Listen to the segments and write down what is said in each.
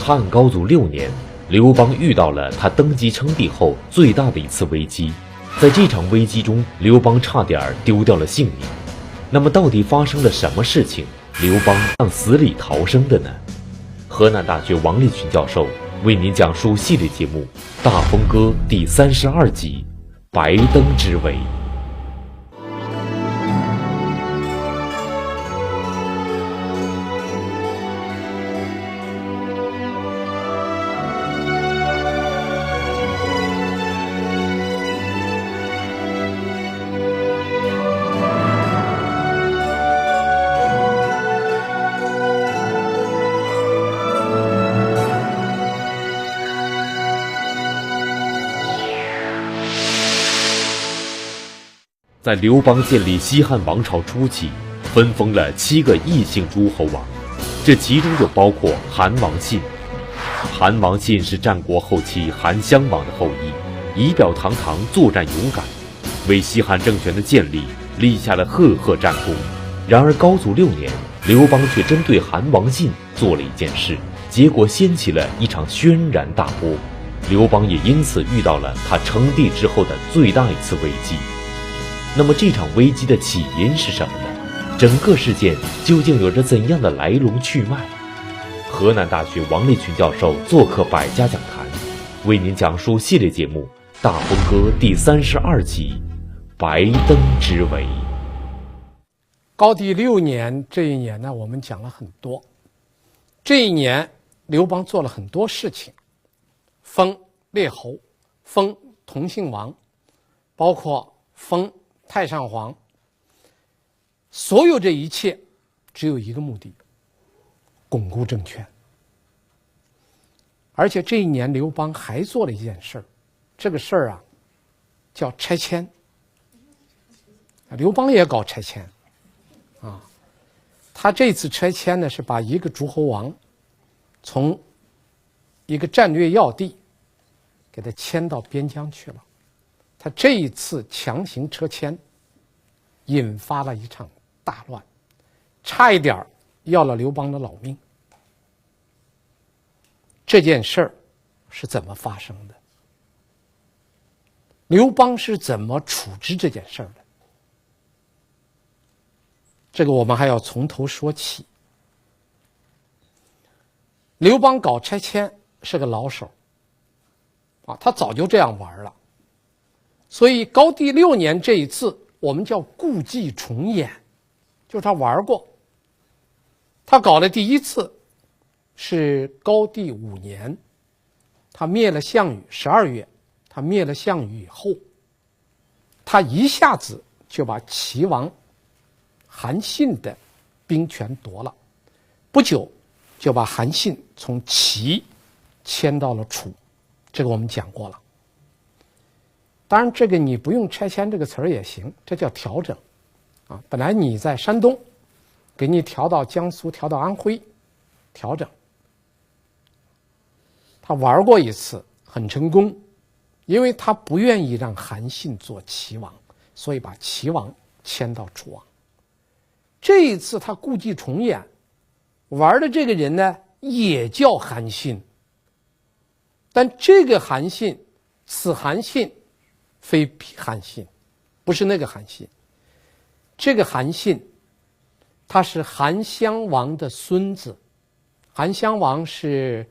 汉高祖6年，刘邦遇到了他登基称帝后最大的一次危机。在这场危机中，刘邦差点丢掉了性命。那么，到底发生了什么事情，刘邦让死里逃生的呢？河南大学王立群教授为您讲述系列节目《大风歌》第32集《白登之围》。在刘邦建立西汉王朝初期，分封了7个异姓诸侯王，这其中就包括韩王信。韩王信是战国后期韩襄王的后裔，仪表堂堂，作战勇敢，为西汉政权的建立立下了赫赫战功。然而高祖6年，刘邦却针对韩王信做了一件事，结果掀起了一场轩然大波。刘邦也因此遇到了他称帝之后的最大一次危机。那么这场危机的起因是什么呢？整个事件究竟有着怎样的来龙去脉？河南大学王立群教授做客百家讲坛，为您讲述系列节目《大风歌》第32集《白登之围》。高帝6年这一年呢，我们讲了很多。这一年，刘邦做了很多事情，封列侯，封同姓王，包括封太上皇。所有这一切只有一个目的：巩固政权。而且这一年刘邦还做了一件事儿，这个事儿啊叫拆迁。刘邦也搞拆迁啊，他这次拆迁呢是把一个诸侯王从一个战略要地给他迁到边疆去了。他这一次强行撤迁，引发了一场大乱，差一点要了刘邦的老命。这件事儿是怎么发生的？刘邦是怎么处置这件事儿的？这个我们还要从头说起。刘邦搞拆迁是个老手啊，他早就这样玩了。所以高帝6年这一次我们叫故伎重演，就是他玩过。他搞的第一次是高帝5年，他灭了项羽，12月他灭了项羽以后，他一下子就把齐王韩信的兵权夺了，不久就把韩信从齐迁到了楚，这个我们讲过了。当然这个你不用拆迁这个词儿也行，这叫调整啊。本来你在山东，给你调到江苏，调到安徽，调整。他玩过一次很成功，因为他不愿意让韩信做齐王，所以把齐王迁到楚王。这一次他故伎重演，玩的这个人呢也叫韩信，但这个韩信，此韩信非彼韩信，不是那个韩信。这个韩信他是韩襄王的孙子。韩襄王是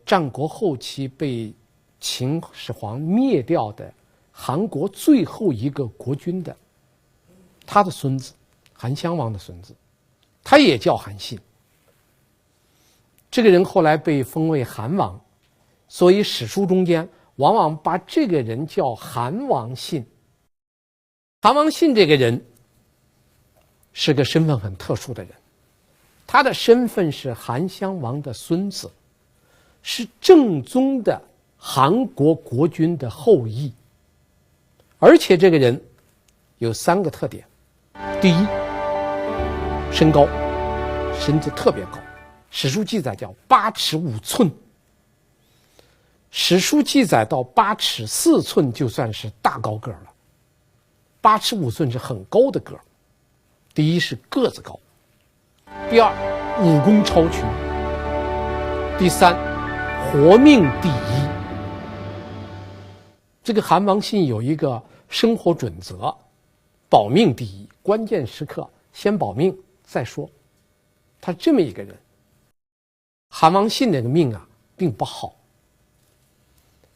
战国后期被秦始皇灭掉的韩国最后一个国君的他的孙子，韩襄王的孙子，他也叫韩信。这个人后来被封为韩王，所以史书中间往往把这个人叫韩王信。韩王信这个人是个身份很特殊的人，他的身份是韩襄王的孙子，是正宗的韩国国君的后裔。而且这个人有3个特点：第一，身高，身子特别高，史书记载叫8尺5寸，史书记载到8尺4寸就算是大高个了，8尺5寸是很高的个。第一是个子高，第二武功超群，第三，活命第一。这个韩王信有一个生活准则，保命第一，关键时刻先保命再说。他这么一个人。韩王信那个命啊并不好，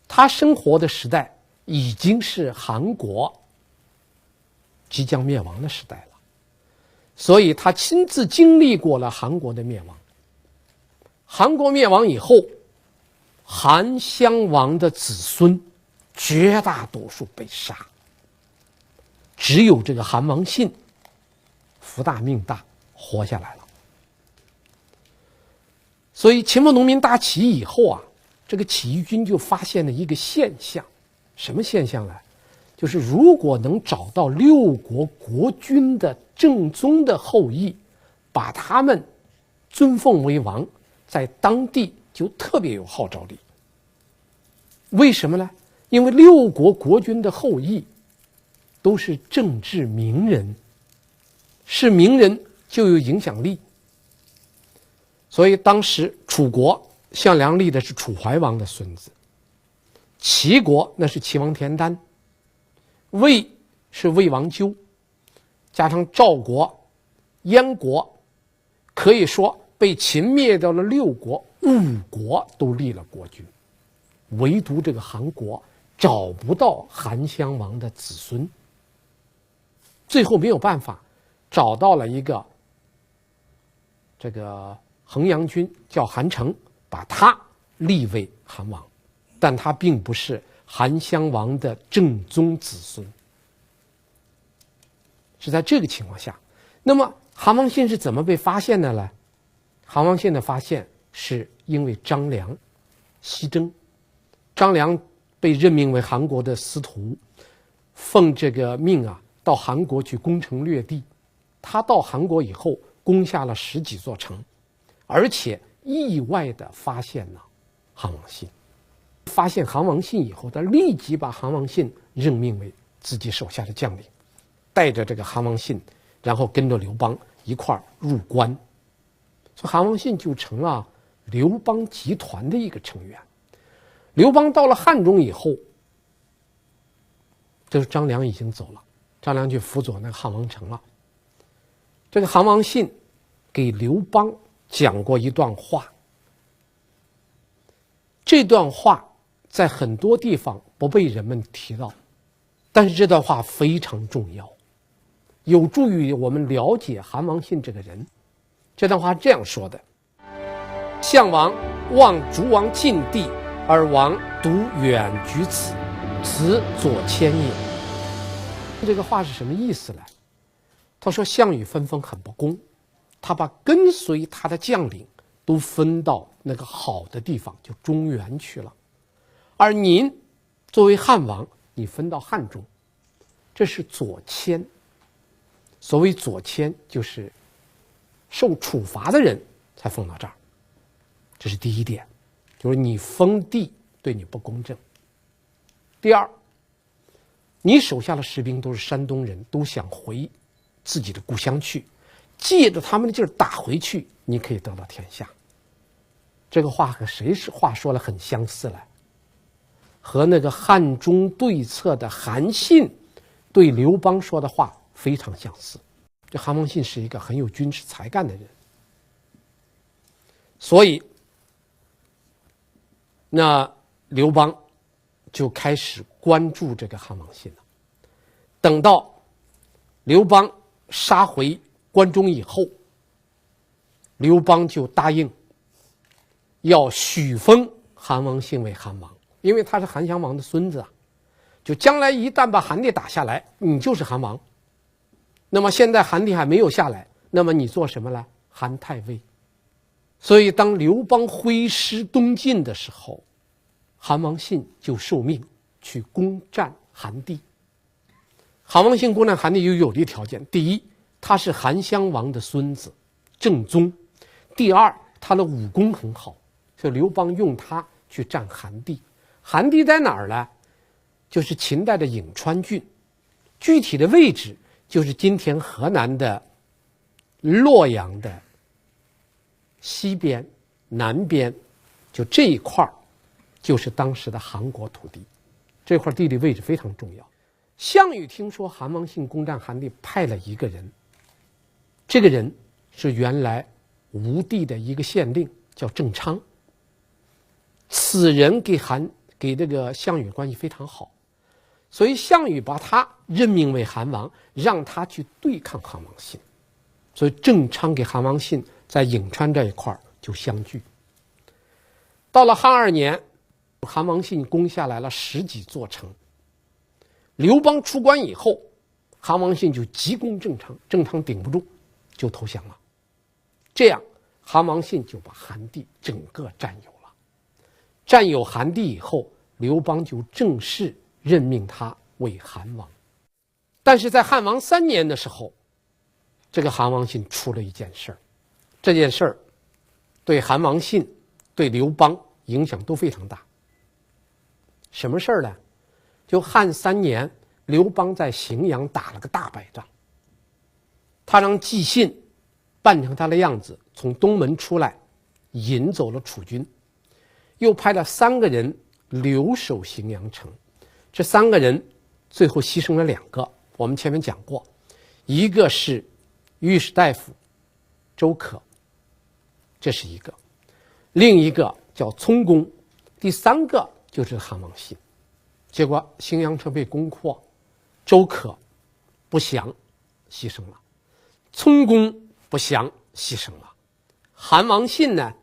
他生活的时代已经是韩国即将灭亡的时代了，所以他亲自经历过了韩国的灭亡。韩国灭亡以后，韩襄王的子孙绝大多数被杀，只有这个韩王信福大命大活下来了。所以秦末农民大起义以后啊，这个起义军就发现了一个现象，什么现象呢？就是如果能找到六国国君的正宗的后裔，把他们尊奉为王，在当地就特别有号召力。为什么呢？因为六国国君的后裔都是政治名人，是名人就有影响力。所以当时楚国项梁立的是楚怀王的孙子，齐国那是齐王田丹，魏是魏王纠，加上赵国、燕国，可以说被秦灭掉了六国，5国都立了国君，唯独这个韩国找不到韩襄王的子孙。最后没有办法，找到了一个这个衡阳君叫韩成，把他立为韩王，但他并不是韩襄王的正宗子孙。是在这个情况下，那么韩王信是怎么被发现的呢？韩王信的发现是因为张良西征，张良被任命为韩国的司徒，奉这个命啊，到韩国去攻城略地。他到韩国以后，攻下了10几座城，而且意外地发现了韩王信。发现韩王信以后，他立即把韩王信任命为自己手下的将领，带着这个韩王信，然后跟着刘邦一块儿入关。所以韩王信就成了刘邦集团的一个成员。刘邦到了汉中以后，就是张良已经走了，张良去辅佐那个汉王城了。这个韩王信给刘邦讲过一段话，这段话在很多地方不被人们提到，但是这段话非常重要，有助于我们了解韩王信这个人。这段话这样说的：项王望逐王近地，而王独远居此，此左迁也。这个话是什么意思呢？他说项羽分封很不公，他把跟随他的将领都分到那个好的地方，就中原去了，而您作为汉王，你分到汉中，这是左迁。所谓左迁，就是受处罚的人才封到这儿，这是第一点，就是你封地对你不公正。第二，你手下的士兵都是山东人，都想回自己的故乡去，借着他们的劲儿打回去，你可以得到天下。这个话和谁是话说了很相似了，和那个汉中对策的韩信对刘邦说的话非常相似。这韩王信是一个很有军事才干的人，所以那刘邦就开始关注这个韩王信了。等到刘邦杀回关中以后，刘邦就答应要许封韩王信为韩王，因为他是韩襄王的孙子啊，就将来一旦把韩地打下来，你就是韩王。那么现在韩地还没有下来，那么你做什么呢？韩太尉。所以当刘邦挥师东进的时候，韩王信就受命去攻占韩地。韩王信攻占韩地有利条件：第一，他是韩襄王的孙子，正宗；第二，他的武功很好，所以刘邦用他去占韩地。韩地在哪儿呢？就是秦代的颍川郡，具体的位置就是今天河南的洛阳的西边、南边就这一块就是当时的韩国土地，这块地理位置非常重要。项羽听说韩王信攻占韩地，派了一个人，这个人是原来吴地的一个县令，叫郑昌。此人给这个项羽关系非常好，所以项羽把他任命为韩王，让他去对抗韩王信。所以郑昌给韩王信在颍川这一块就相拒。到了汉2年，韩王信攻下来了10几座城。刘邦出关以后，韩王信就急攻郑昌，郑昌顶不住，就投降了。这样，韩王信就把韩地整个占有了。占有韩地以后，刘邦就正式任命他为韩王。但是在汉王3年的时候，这个韩王信出了一件事儿，这件事儿对韩王信、对刘邦影响都非常大。什么事儿呢？就汉3年，刘邦在荥阳打了个大败仗，他让纪信扮成他的样子，从东门出来，引走了楚军，又派了3个人留守荥阳城。这3个人最后牺牲了2个，我们前面讲过，一个是御史大夫周可，这是一个；另一个叫聪公，第3个就是韩王信。结果荥阳城被攻破，周可不降，牺牲了；聪公不降，牺牲了。韩王信呢，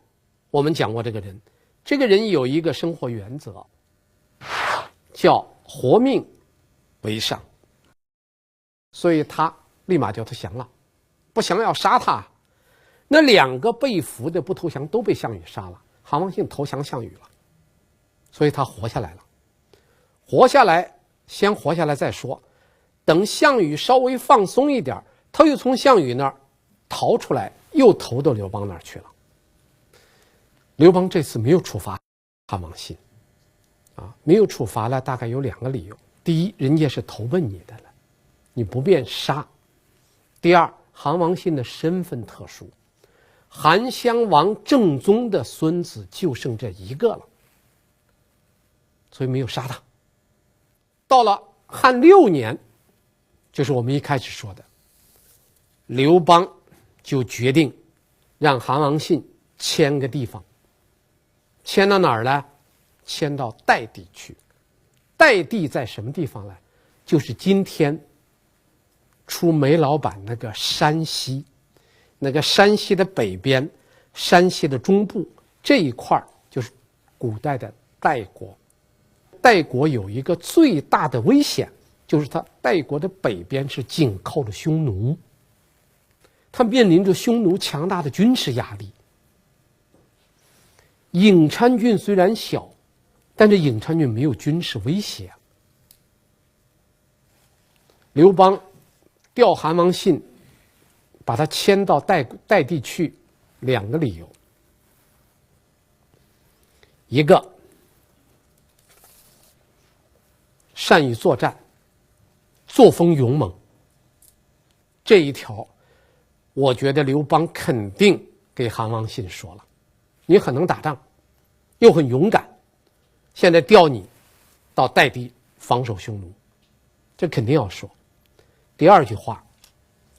我们讲过这个人，这个人有一个生活原则，叫活命为上，所以他立马就投降了，不降要杀他。那2个被俘的不投降都被项羽杀了，韩王信投降项羽了，所以他活下来了。活下来，先活下来再说。等项羽稍微放松一点，他又从项羽那儿逃出来，又投到刘邦那儿去了。刘邦这次没有处罚韩王信，没有处罚了，大概有2个理由：第一，人家是投奔你的了，你不便杀；第二，韩王信的身份特殊，韩襄王正宗的孙子就剩这一个了，所以没有杀他。到了汉6年，就是我们一开始说的，刘邦就决定让韩王信迁个地方，迁到哪儿呢？迁到代地去。代地在什么地方呢？就是今天出煤老板那个山西，那个山西的北边，山西的中部这一块就是古代的代国。代国有一个最大的危险，就是他代国的北边是紧靠着匈奴，他面临着匈奴强大的军事压力。颍川郡虽然小，但是颍川郡没有军事威胁。刘邦调韩王信，把他迁到代地去，2个理由：一个，善于作战，作风勇猛，这一条我觉得刘邦肯定给韩王信说了，你很能打仗，又很勇敢，现在调你到代地防守匈奴，这肯定要说。第2句话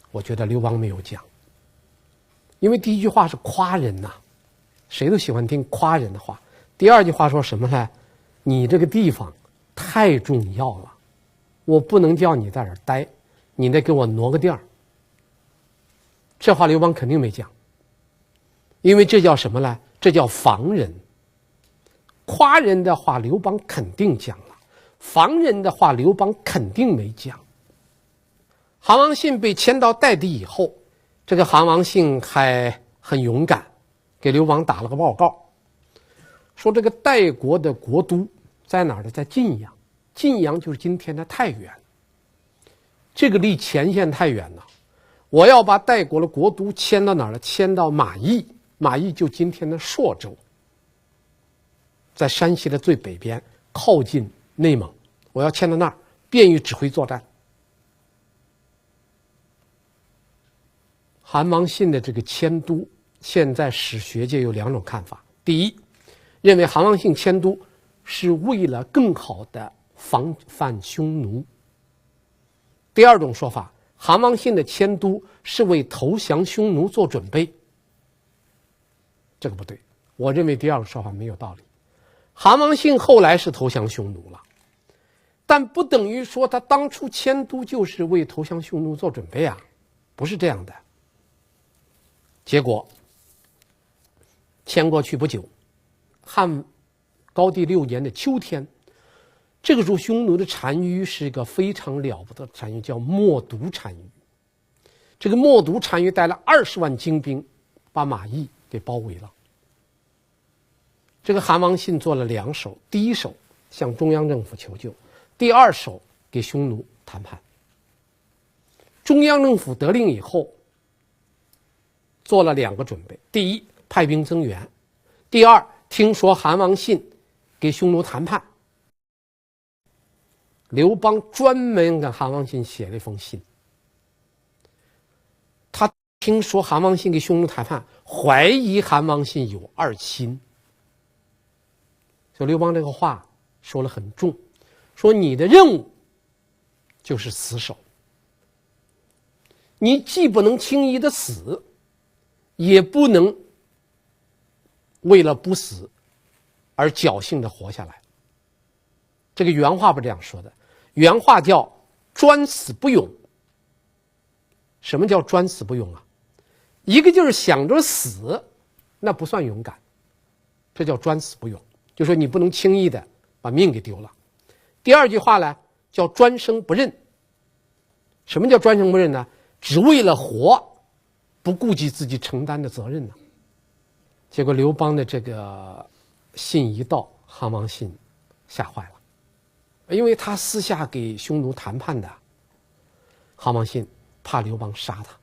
我觉得刘邦没有讲，因为第1句话是夸人呐，谁都喜欢听夸人的话。第2句话说什么呢？你这个地方太重要了，我不能叫你在这儿待，你得给我挪个地儿。这话刘邦肯定没讲，因为这叫什么呢？这叫防人。夸人的话刘邦肯定讲了，防人的话刘邦肯定没讲。韩王信被迁到代地以后，这个韩王信还很勇敢，给刘邦打了个报告，说这个代国的国都在哪儿呢？在晋阳。晋阳就是今天的太原，这个离前线太远了。我要把代国的国都迁到哪儿呢？迁到马邑，马邑就今天的朔州，在山西的最北边，靠近内蒙。我要迁到那儿，便于指挥作战。韩王信的这个迁都，现在史学界有2种看法：第一，认为韩王信迁都是为了更好的防范匈奴。第二种说法，韩王信的迁都是为投降匈奴做准备。这个不对，我认为第二个说法没有道理。韩王信后来是投降匈奴了，但不等于说他当初迁都就是为投降匈奴做准备啊，不是这样的。结果迁过去不久，汉高帝6年的秋天，这个时候匈奴的单于是一个非常了不得的单于，叫冒顿单于。这个冒顿单于带了20万精兵，把马邑给包围了。这个韩王信做了2手，第一手向中央政府求救，第二手给匈奴谈判。中央政府得令以后，做了2个准备：第一，派兵增援；第二，听说韩王信给匈奴谈判，刘邦专门给韩王信写了一封信。他听说韩王信给匈奴谈判，怀疑韩王信有2心。所以刘邦这个话说了很重，说你的任务就是死守，你既不能轻易的死，也不能为了不死而侥幸的活下来。这个原话不这样说的，原话叫专死不勇。什么叫专死不勇啊？一个就是想着死，那不算勇敢，这叫专死不勇，就说你不能轻易的把命给丢了。第二句话呢，叫专生不认。什么叫专生不认呢？只为了活，不顾及自己承担的责任呢。结果刘邦的这个信一到，韩王信吓坏了，因为他私下给匈奴谈判的。韩王信怕刘邦杀他，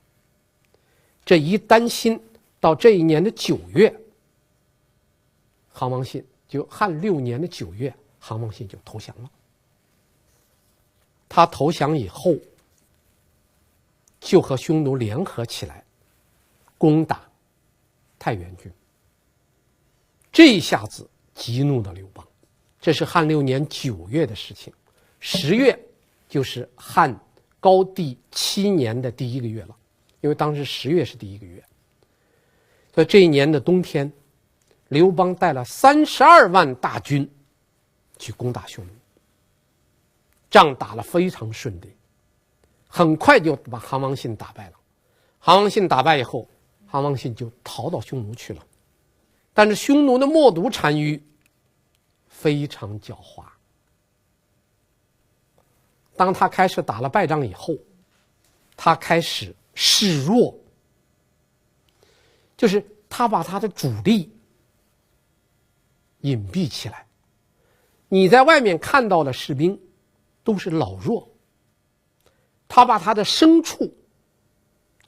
这一担心，到这一年的9月，韩王信就汉6年的9月，韩王信就投降了。他投降以后，就和匈奴联合起来攻打太原郡。这一下子激怒了刘邦。这是汉6年9月的事情，10月就是汉高帝7年的第1个月了，因为当时10月是第1个月。所以这一年的冬天，刘邦带了32万大军去攻打匈奴，仗打了非常顺利，很快就把韩王信打败了。韩王信打败以后，韩王信就逃到匈奴去了。但是匈奴的冒顿单于非常狡猾，当他开始打了败仗以后，他开始示弱，就是他把他的主力隐蔽起来。你在外面看到的士兵都是老弱，他把他的牲畜、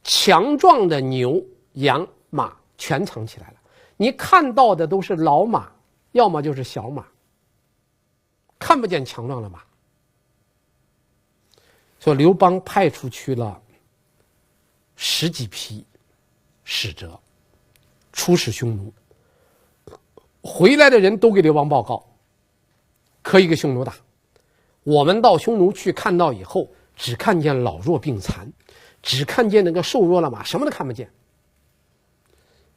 强壮的牛、羊、马全藏起来了。你看到的都是老马，要么就是小马，看不见强壮的马。所以刘邦派出去了10几批使者出使匈奴，回来的人都给刘邦报告，可以给匈奴打。我们到匈奴去看到以后，只看见老弱病残，只看见那个瘦弱了马，什么都看不见。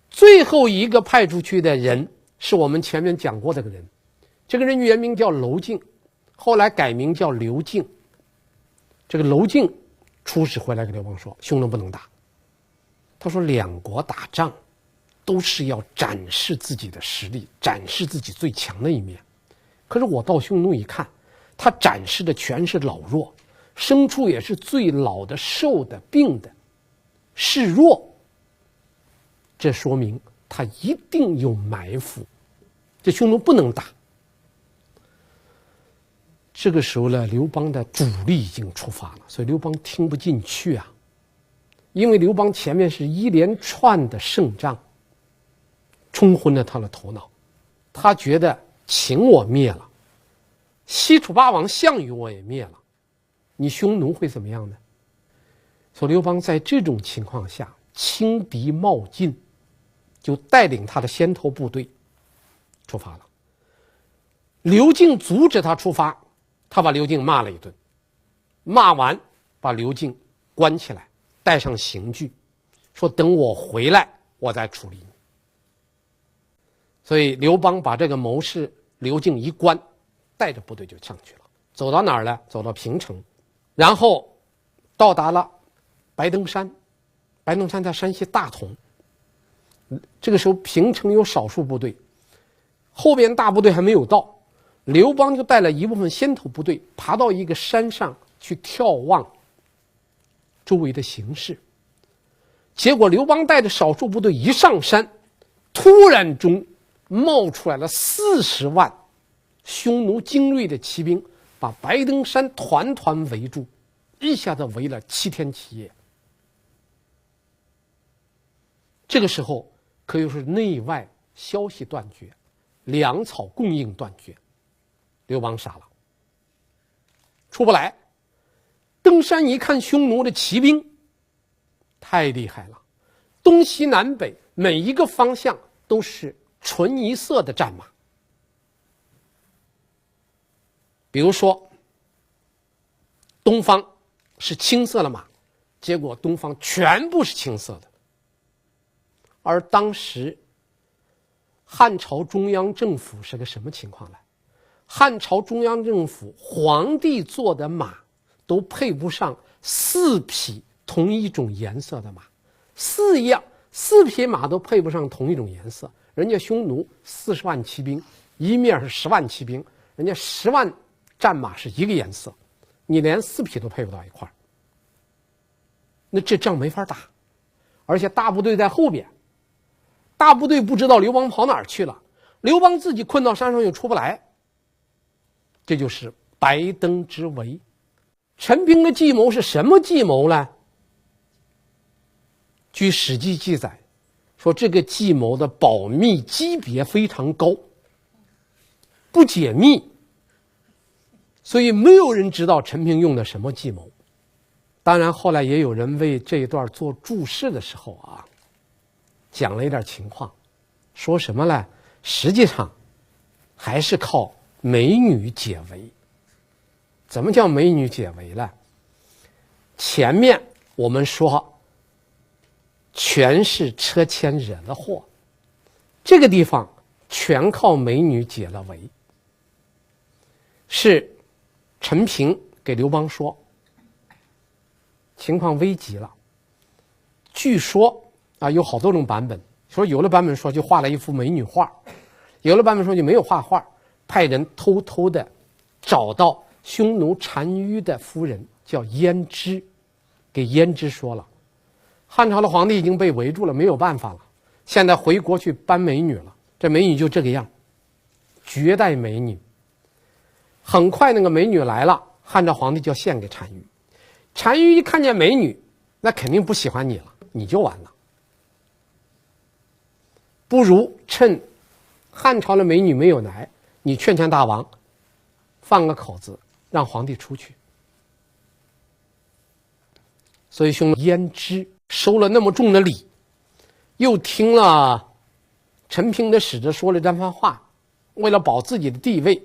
最后一个派出去的人是我们前面讲过这个人，这个人原名叫娄敬，后来改名叫刘敬。这个娄敬出使回来给刘邦说，匈奴不能打。他说两国打仗都是要展示自己的实力，展示自己最强的一面。可是我到匈奴一看，他展示的全是老弱，牲畜也是最老的、瘦的、病的，示弱。这说明他一定有埋伏，这匈奴不能打。这个时候呢，刘邦的主力已经出发了，所以刘邦听不进去啊，因为刘邦前面是一连串的胜仗，冲昏了他的头脑。他觉得秦我灭了，西楚霸王项羽我也灭了，你匈奴会怎么样呢？所以刘邦在这种情况下轻敌冒进，就带领他的先头部队出发了。刘敬阻止他出发，他把刘敬骂了一顿，骂完把刘敬关起来，带上刑具，说等我回来我再处理你。所以刘邦把这个谋士刘敬一关，带着部队就上去了，走到哪儿呢？走到平城，然后到达了白登山。白登山在山西大同，这个时候平城有少数部队，后边大部队还没有到，刘邦就带了一部分先头部队爬到一个山上去眺望周围的形势。结果刘邦带着少数部队一上山，突然中冒出来了40万匈奴精锐的骑兵，把白登山团团围住，一下子围了7天7夜。这个时候可以说是内外消息断绝，粮草供应断绝，刘邦傻了，出不来。登山一看，匈奴的骑兵太厉害了，东西南北每一个方向都是纯一色的战马。比如说东方是青色的马，结果东方全部是青色的。而当时汉朝中央政府是个什么情况呢？汉朝中央政府皇帝坐的马都配不上4匹同一种颜色的马，4匹马都配不上同一种颜色。人家匈奴40万骑兵，一面是10万骑兵，人家10万战马是一个颜色，你连4匹都配不到一块儿，那这仗没法打。而且大部队在后边，大部队不知道刘邦跑哪儿去了，刘邦自己困到山上又出不来，这就是白登之围。陈平的计谋是什么计谋呢？据《史记》记载说，这个计谋的保密级别非常高，不解密，所以没有人知道陈平用的什么计谋。当然后来也有人为这一段做注释的时候啊，讲了一点情况，说什么呢？实际上还是靠美女解围。怎么叫美女解围呢？前面我们说全是车牵惹的祸，这个地方全靠美女解了围。是陈平给刘邦说情况危急了，据说啊，有好多种版本，说有的版本说就画了一幅美女画，有的版本说就没有画画，派人偷偷的找到匈奴单于的夫人叫胭脂，给胭脂说了，汉朝的皇帝已经被围住了，没有办法了，现在回国去搬美女了，这美女就这个样，绝代美女。很快那个美女来了，汉朝皇帝就献给单于，单于一看见美女，那肯定不喜欢你了，你就完了。不如趁汉朝的美女没有来，你劝劝大王，放个口子，让皇帝出去。所以匈奴胭脂收了那么重的礼，又听了陈平的使者说了这番话，为了保自己的地位，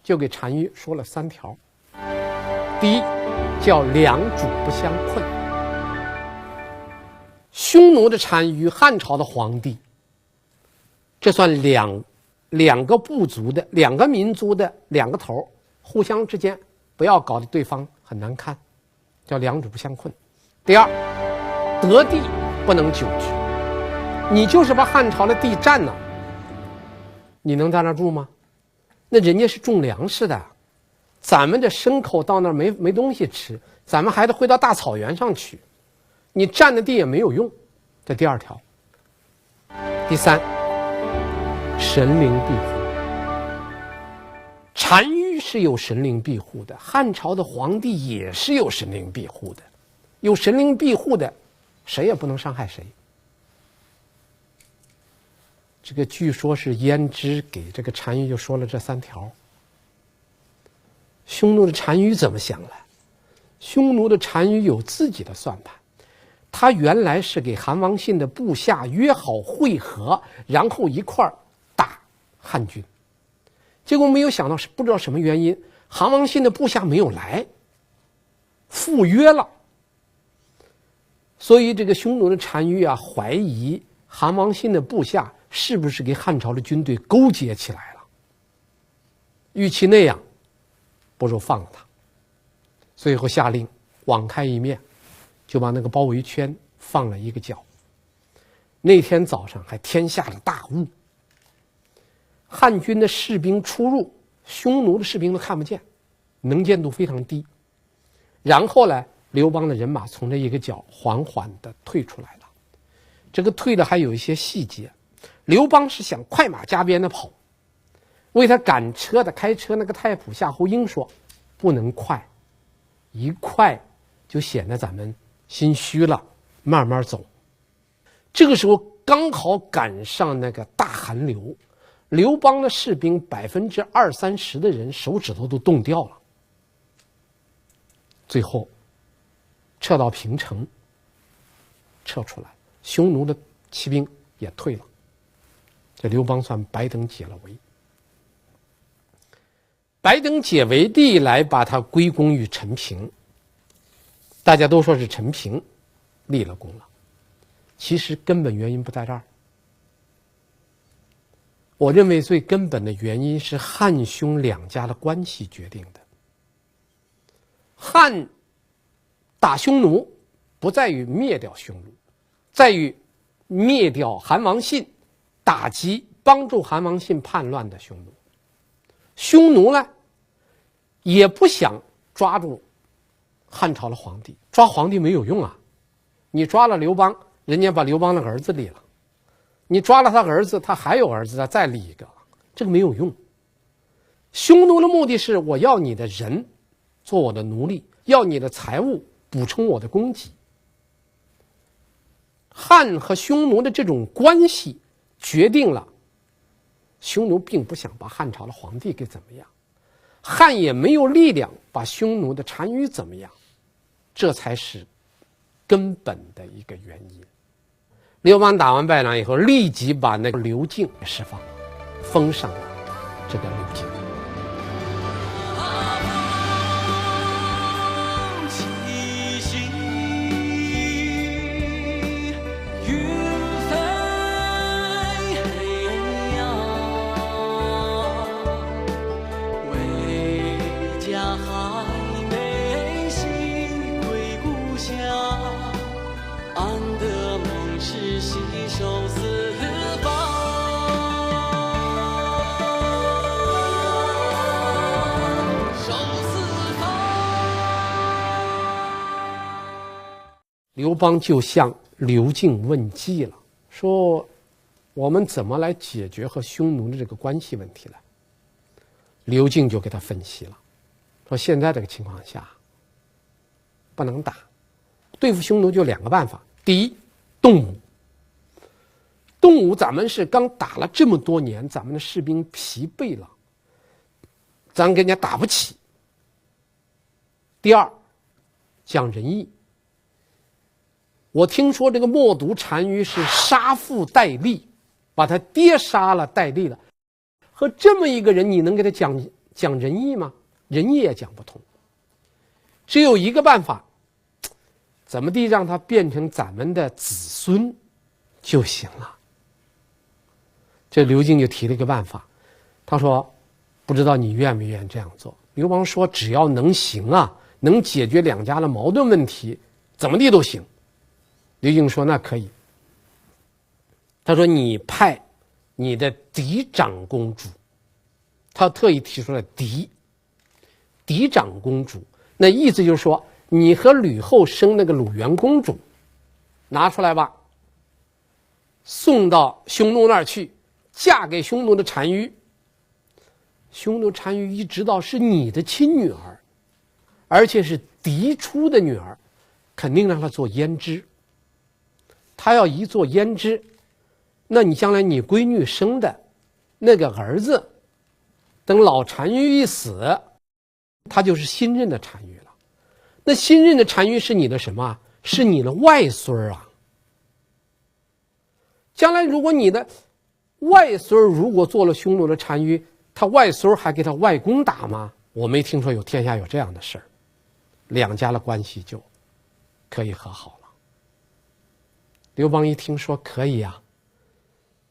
就给单于说了3条。第一，叫两主不相困。匈奴的单于，汉朝的皇帝，这算两个部族的、两个民族的两个头，互相之间不要搞得对方很难看，叫两主不相困。第二，得地不能久居，你就是把汉朝的地占了，你能在那住吗？那人家是种粮食的，咱们的牲口到那儿没东西吃，咱们还得回到大草原上去，你占的地也没有用，这第2条。第3，神灵庇护。单于是有神灵庇护的，汉朝的皇帝也是有神灵庇护的，有神灵庇护的，谁也不能伤害谁。这个据说是胭脂给这个单于就说了这3条。匈奴的单于怎么想了？匈奴的单于有自己的算盘，他原来是给韩王信的部下约好会合，然后一块儿打汉军。结果没有想到是不知道什么原因，韩王信的部下没有来，赴约了。所以这个匈奴的单于啊，怀疑韩王信的部下是不是给汉朝的军队勾结起来了。与其那样，不如放了他。最后下令网开一面，就把那个包围圈放了一个角。那天早上还天下了大雾，汉军的士兵出入，匈奴的士兵都看不见，能见度非常低。然后呢，刘邦的人马从这一个角缓缓地退出来了。这个退的还有一些细节，刘邦是想快马加鞭地跑，为他赶车的开车那个太仆夏侯婴说，不能快，一快就显得咱们心虚了，慢慢走。这个时候刚好赶上那个大寒流，刘邦的士兵20-30%的人手指头都冻掉了。最后撤到平城，撤出来，匈奴的骑兵也退了，这刘邦算白登解了围。白登解围地来把他归功于陈平，大家都说是陈平立了功了，其实根本原因不在这儿。我认为最根本的原因是汉匈两家的关系决定的。汉打匈奴不在于灭掉匈奴，在于灭掉韩王信，打击帮助韩王信叛乱的匈奴。匈奴呢也不想抓住汉朝的皇帝，抓皇帝没有用啊，你抓了刘邦，人家把刘邦的儿子立了，你抓了他儿子，他还有儿子，他再立一个，这个没有用。匈奴的目的是我要你的人做我的奴隶，要你的财物补充我的供给。汉和匈奴的这种关系决定了匈奴并不想把汉朝的皇帝给怎么样，汉也没有力量把匈奴的单于怎么样，这才是根本的一个原因。刘邦打完败仗以后，立即把那个刘敬释放，封上了这个刘敬。刘邦就向刘敬问计了，说我们怎么来解决和匈奴的这个关系问题呢？刘敬就给他分析了，说现在这个情况下不能打，对付匈奴就两个办法。第一，动武。动武咱们是刚打了这么多年，咱们的士兵疲惫了，咱跟人家打不起。第二，讲仁义。我听说这个冒毒单于是杀父代立，把他爹杀了代立了，和这么一个人你能给他讲仁义吗？仁义也讲不通。只有一个办法，怎么地让他变成咱们的子孙就行了。这刘敬就提了一个办法，他说不知道你愿不愿意这样做。刘邦说只要能行啊，能解决两家的矛盾问题，怎么地都行。刘敬说那可以，他说你派你的嫡长公主，他特意提出了嫡长公主，那意思就是说你和吕后生那个鲁元公主拿出来吧，送到匈奴那儿去，嫁给匈奴的单于。匈奴单于一知道是你的亲女儿，而且是嫡出的女儿，肯定让她做胭脂。他要一做胭脂，那你将来你闺女生的那个儿子，等老单于一死，他就是新任的单于了。那新任的单于是你的什么？是你的外孙啊。将来如果你的外孙如果做了匈奴的单于，他外孙还给他外公打吗？我没听说有天下有这样的事儿，两家的关系就可以和好了。刘邦一听说可以啊，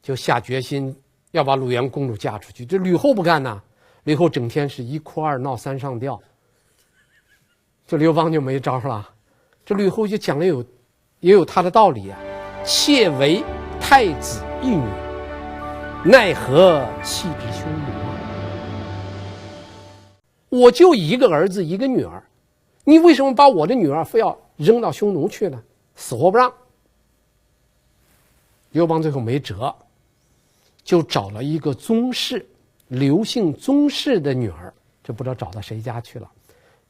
就下决心要把鲁元公主嫁出去。这吕后不干呐，吕后整天是一哭二闹三上吊，这刘邦就没招了。这吕后就讲了也有他的道理啊。妾为太子一女，奈何弃之匈奴啊？我就一个儿子一个女儿，你为什么把我的女儿非要扔到匈奴去呢？死活不让。刘邦最后没辙，就找了一个宗室，刘姓宗室的女儿，这不知道找到谁家去了，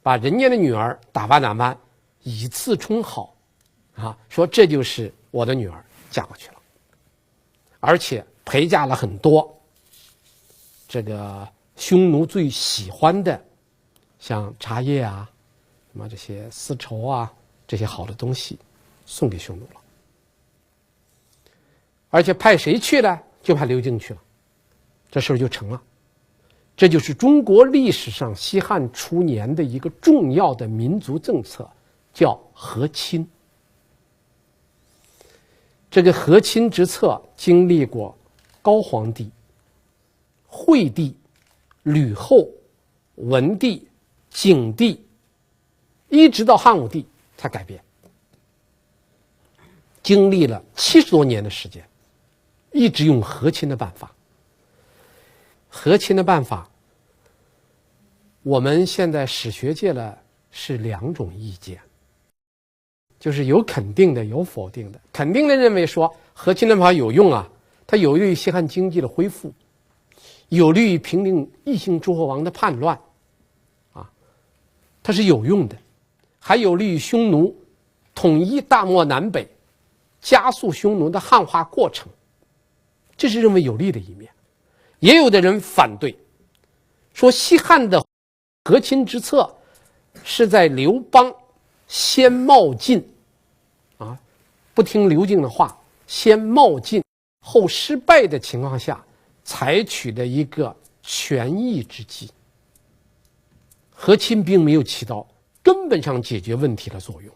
把人家的女儿打扮，以次充好，啊，说这就是我的女儿，嫁过去了，而且陪嫁了很多这个匈奴最喜欢的，像茶叶啊，什么这些丝绸啊，这些好的东西，送给匈奴了。而且派谁去呢？就派刘敬去了，这事儿就成了。这就是中国历史上西汉初年的一个重要的民族政策，叫和亲。这个和亲之策经历过高皇帝、惠帝、吕后、文帝、景帝，一直到汉武帝才改变，经历了70多年的时间，一直用和亲的办法。和亲的办法，我们现在史学界呢是两种意见，就是有肯定的，有否定的。肯定的认为说和亲的办法有用啊，它有利于西汉经济的恢复，有利于平定异姓诸侯王的叛乱，啊，它是有用的，还有利于匈奴统一大漠南北，加速匈奴的汉化过程，这是认为有利的一面。也有的人反对，说西汉的和亲之策是在刘邦先冒进，啊，不听刘敬的话，先冒进后失败的情况下采取的一个权宜之计。和亲并没有起到根本上解决问题的作用，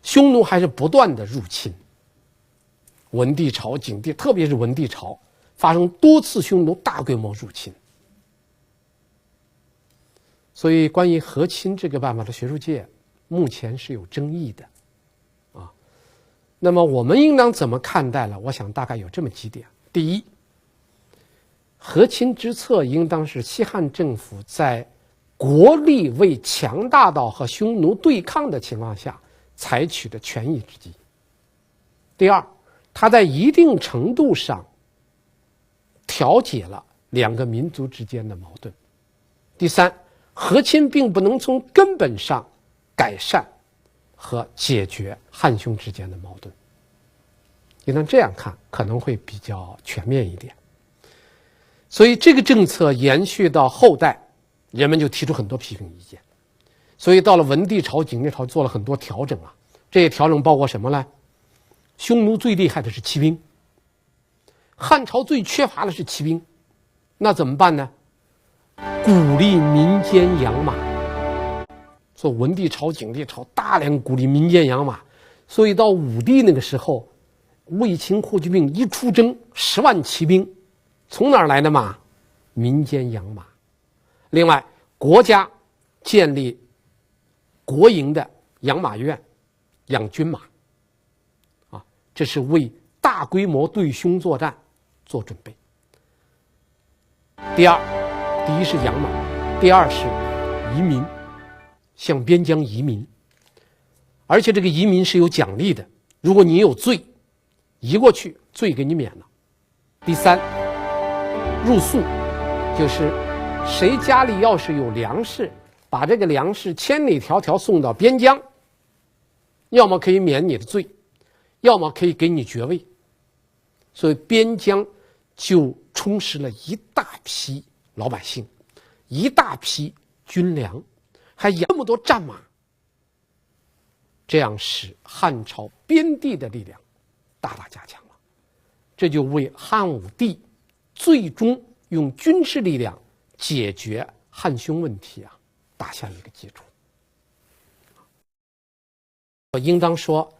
匈奴还是不断的入侵。文帝朝、景帝，特别是文帝朝，发生多次匈奴大规模入侵。所以关于和亲这个办法的学术界目前是有争议的，啊，那么我们应当怎么看待呢？我想大概有这么几点。第一，和亲之策应当是西汉政府在国力未强大到和匈奴对抗的情况下采取的权宜之计。第二，它在一定程度上调解了两个民族之间的矛盾。第三，和亲并不能从根本上改善和解决汉匈之间的矛盾。应当这样看，可能会比较全面一点。所以这个政策延续到后代，人们就提出很多批评意见。所以到了文帝朝、景帝朝做了很多调整啊。这些调整包括什么呢？匈奴最厉害的是骑兵，汉朝最缺乏的是骑兵，那怎么办呢？鼓励民间养马。说文帝朝、景帝朝大量鼓励民间养马，所以到武帝那个时候，卫青、霍去病一出征10万骑兵，从哪儿来的马？民间养马。另外，国家建立国营的养马院，养军马，啊，这是为大规模对匈作战做准备。第一是养马，第二是移民，向边疆移民，而且这个移民是有奖励的，如果你有罪，移过去罪给你免了。第三，入粟，就是谁家里要是有粮食，把这个粮食千里迢迢送到边疆，要么可以免你的罪，要么可以给你爵位。所以边疆就充实了一大批老百姓，一大批军粮，还养那么多战马，这样使汉朝边地的力量大大加强了。这就为汉武帝最终用军事力量解决汉匈问题啊打下一个基础。我应当说，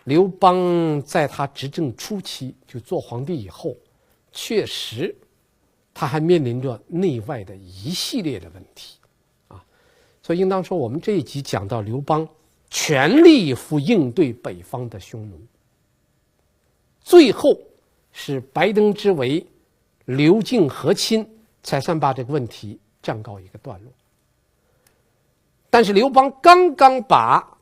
刘邦在他执政初期，就做皇帝以后，确实他还面临着内外的一系列的问题啊。所以应当说，我们这一集讲到刘邦全力以赴应对北方的匈奴，最后是白登之围，刘敬和亲，才算把这个问题暂告一个段落。但是刘邦刚刚把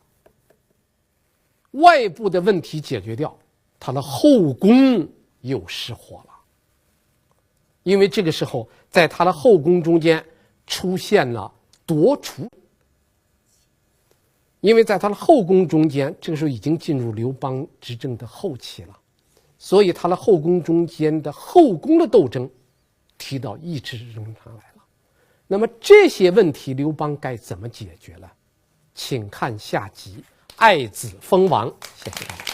外部的问题解决掉，他的后宫又失火了。因为这个时候在他的后宫中间出现了夺厨，因为在他的后宫中间，这个时候已经进入刘邦执政的后期了，所以他的后宫中间的后宫的斗争提到议事之中上来了。那么这些问题刘邦该怎么解决呢？请看下集爱子封王。谢谢大家。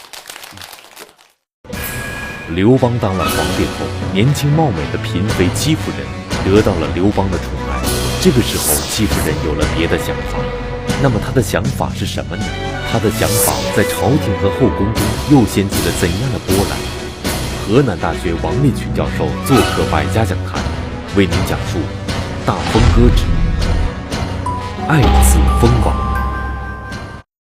刘邦当了皇帝后，年轻貌美的嫔妃戚夫人得到了刘邦的宠爱。这个时候，戚夫人有了别的想法。那么她的想法是什么呢？她的想法在朝廷和后宫中又掀起了怎样的波澜？河南大学王立群教授做客百家讲坛，为您讲述《大风歌之爱子封王》。